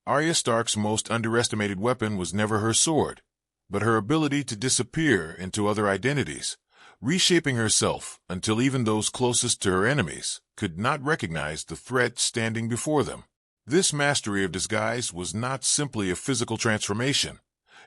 Arya Stark's most underestimated weapon was never her sword, but her ability to disappear into other identities, reshaping herself until even those closest to her enemies could not recognize the threat standing before them. This mastery of disguise was not simply a physical transformation.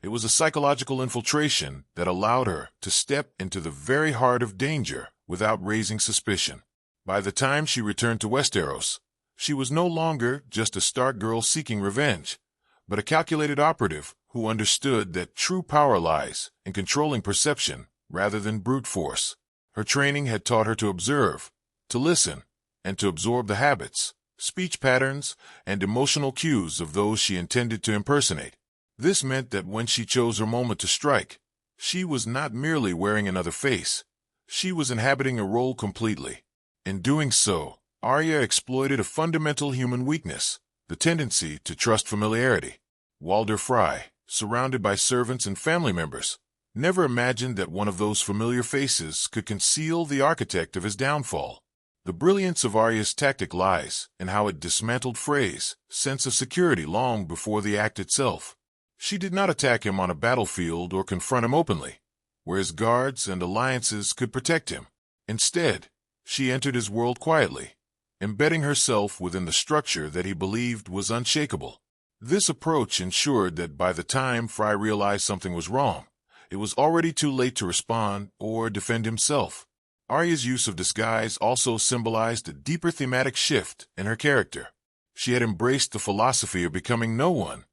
It was a psychological infiltration that allowed her to step into the very heart of danger without raising suspicion. By the time she returned to Westeros, she was no longer just a Stark girl seeking revenge, but a calculated operative who understood that true power lies in controlling perception rather than brute force. Her training had taught her to observe, to listen, and to absorb the habits, speech patterns, and emotional cues of those she intended to impersonate. This meant that when she chose her moment to strike, she was not merely wearing another face. She was inhabiting a role completely. In doing so, Arya exploited a fundamental human weakness, the tendency to trust familiarity. Walder Frey, surrounded by servants and family members, never imagined that one of those familiar faces could conceal the architect of his downfall. The brilliance of Arya's tactic lies in how it dismantled Frey's sense of security long before the act itself. She did not attack him on a battlefield or confront him openly, where his guards and alliances could protect him. Instead, she entered his world quietly, embedding herself within the structure that he believed was unshakable. This approach ensured that by the time Frey realized something was wrong, it was already too late to respond or defend himself. Arya's use of disguise also symbolized a deeper thematic shift in her character. She had embraced the philosophy of becoming no one,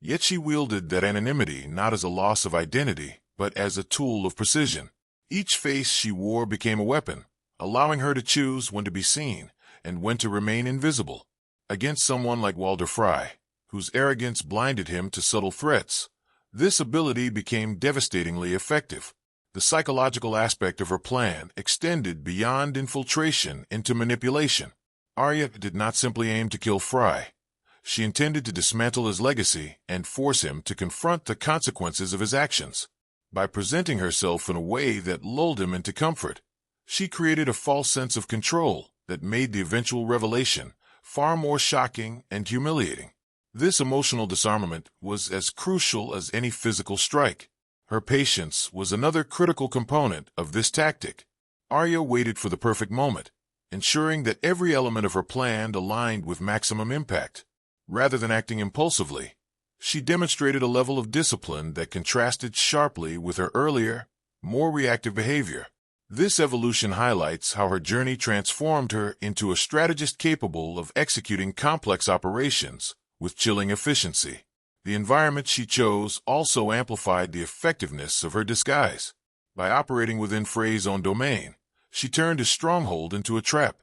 yet she wielded that anonymity not as a loss of identity, but as a tool of precision. Each face she wore became a weapon, allowing her to choose when to be seen and when to remain invisible. Against someone like Walder Frey, whose arrogance blinded him to subtle threats, this ability became devastatingly effective. The psychological aspect of her plan extended beyond infiltration into manipulation. Arya did not simply aim to kill Frey. She intended to dismantle his legacy and force him to confront the consequences of his actions. By presenting herself in a way that lulled him into comfort, she created a false sense of control that made the eventual revelation far more shocking and humiliating. This emotional disarmament was as crucial as any physical strike. Her patience was another critical component of this tactic. Arya waited for the perfect moment, ensuring that every element of her plan aligned with maximum impact. Rather than acting impulsively, she demonstrated a level of discipline that contrasted sharply with her earlier, more reactive behavior. This evolution highlights how her journey transformed her into a strategist capable of executing complex operations with chilling efficiency. The environment she chose also amplified the effectiveness of her disguise. By operating within Frey's own domain, she turned his stronghold into a trap.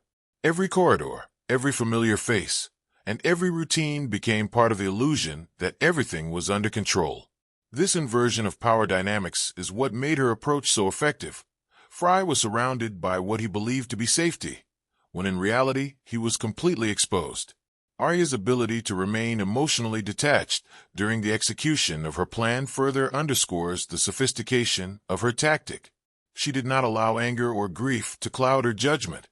Every corridor, every familiar face, and every routine became part of the illusion that everything was under control. This inversion of power dynamics is what made her approach so effective. Frey was surrounded by what he believed to be safety, when in reality he was completely exposed. Arya's ability to remain emotionally detached during the execution of her plan further underscores the sophistication of her tactic. She did not allow anger or grief to cloud her judgment,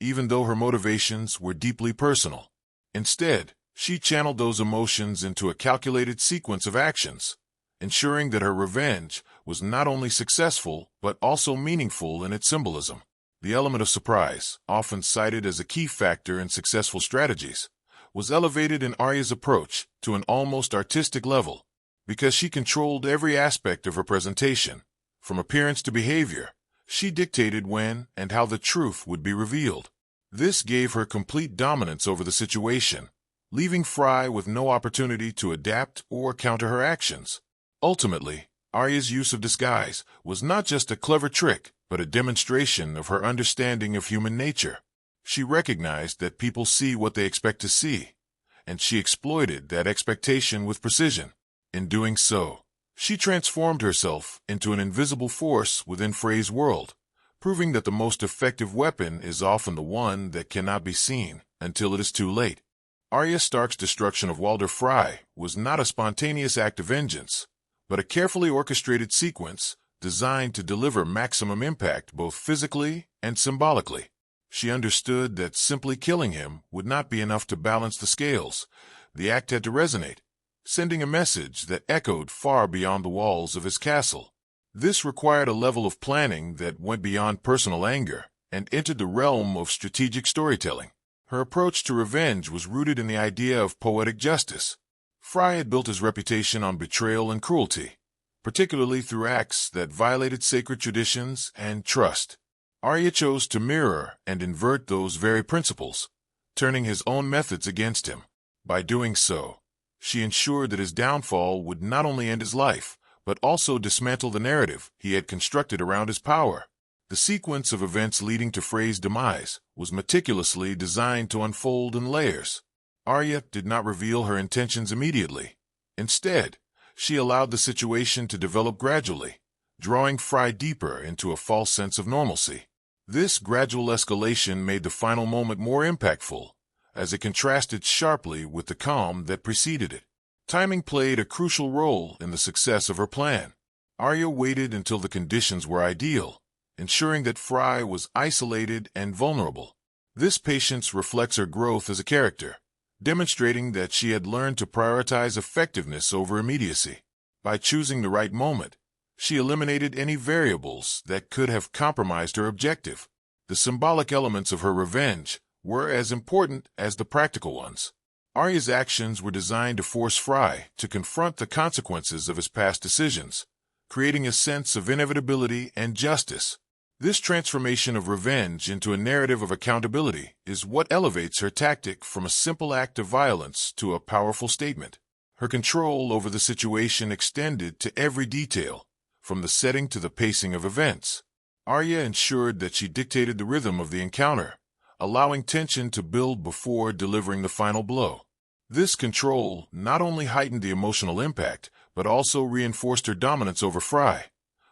even though her motivations were deeply personal. Instead, she channeled those emotions into a calculated sequence of actions, ensuring that her revenge was not only successful but also meaningful in its symbolism. The element of surprise, often cited as a key factor in successful strategies, was elevated in Arya's approach to an almost artistic level. Because she controlled every aspect of her presentation, from appearance to behavior, she dictated when and how the truth would be revealed. This gave her complete dominance over the situation, leaving Frey with no opportunity to adapt or counter her actions. Ultimately, Arya's use of disguise was not just a clever trick, but a demonstration of her understanding of human nature. She recognized that people see what they expect to see, and she exploited that expectation with precision. In doing so, she transformed herself into an invisible force within Frey's world, proving that the most effective weapon is often the one that cannot be seen until it is too late. Arya Stark's destruction of Walder Frey was not a spontaneous act of vengeance, but a carefully orchestrated sequence designed to deliver maximum impact both physically and symbolically. She understood that simply killing him would not be enough to balance the scales. The act had to resonate, sending a message that echoed far beyond the walls of his castle. This required a level of planning that went beyond personal anger and entered the realm of strategic storytelling. Her approach to revenge was rooted in the idea of poetic justice. Frey had built his reputation on betrayal and cruelty, particularly through acts that violated sacred traditions and trust. Arya chose to mirror and invert those very principles, turning his own methods against him. By doing so, she ensured that his downfall would not only end his life, but also dismantle the narrative he had constructed around his power. The sequence of events leading to Frey's demise was meticulously designed to unfold in layers. Arya did not reveal her intentions immediately. Instead, she allowed the situation to develop gradually, drawing Frey deeper into a false sense of normalcy. This gradual escalation made the final moment more impactful, as it contrasted sharply with the calm that preceded it. Timing played a crucial role in the success of her plan. Arya waited until the conditions were ideal, ensuring that Frey was isolated and vulnerable. This patience reflects her growth as a character, demonstrating that she had learned to prioritize effectiveness over immediacy. By choosing the right moment, she eliminated any variables that could have compromised her objective. The symbolic elements of her revenge were as important as the practical ones. Arya's actions were designed to force Frey to confront the consequences of his past decisions, creating a sense of inevitability and justice. This transformation of revenge into a narrative of accountability is what elevates her tactic from a simple act of violence to a powerful statement. Her control over the situation extended to every detail, from the setting to the pacing of events. Arya ensured that she dictated the rhythm of the encounter, allowing tension to build before delivering the final blow. This control not only heightened the emotional impact, but also reinforced her dominance over Frey,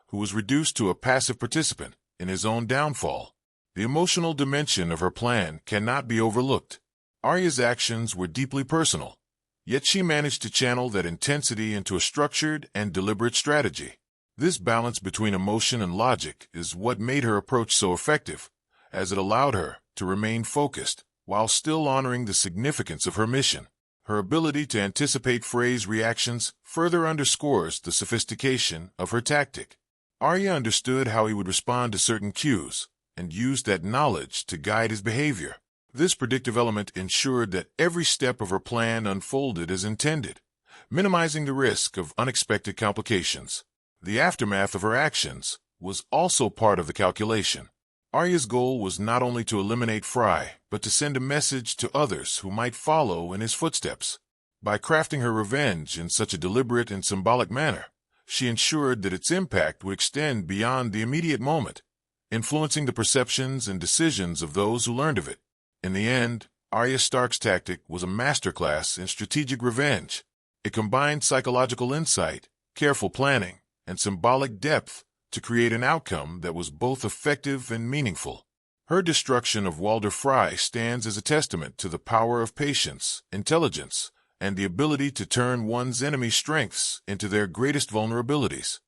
who was reduced to a passive participant in his own downfall. The emotional dimension of her plan cannot be overlooked. Arya's actions were deeply personal, yet she managed to channel that intensity into a structured and deliberate strategy. This balance between emotion and logic is what made her approach so effective, as it allowed her to remain focused while still honoring the significance of her mission. Her ability to anticipate Frey's reactions further underscores the sophistication of her tactic. Arya understood how he would respond to certain cues and used that knowledge to guide his behavior. This predictive element ensured that every step of her plan unfolded as intended, minimizing the risk of unexpected complications. The aftermath of her actions was also part of the calculation. Arya's goal was not only to eliminate Frey, but to send a message to others who might follow in his footsteps. By crafting her revenge in such a deliberate and symbolic manner, she ensured that its impact would extend beyond the immediate moment, influencing the perceptions and decisions of those who learned of it. In the end, Arya Stark's tactic was a masterclass in strategic revenge. It combined psychological insight, careful planning, and symbolic depth to create an outcome that was both effective and meaningful. Her destruction of Walder Frey stands as a testament to the power of patience, intelligence, and the ability to turn one's enemy's strengths into their greatest vulnerabilities.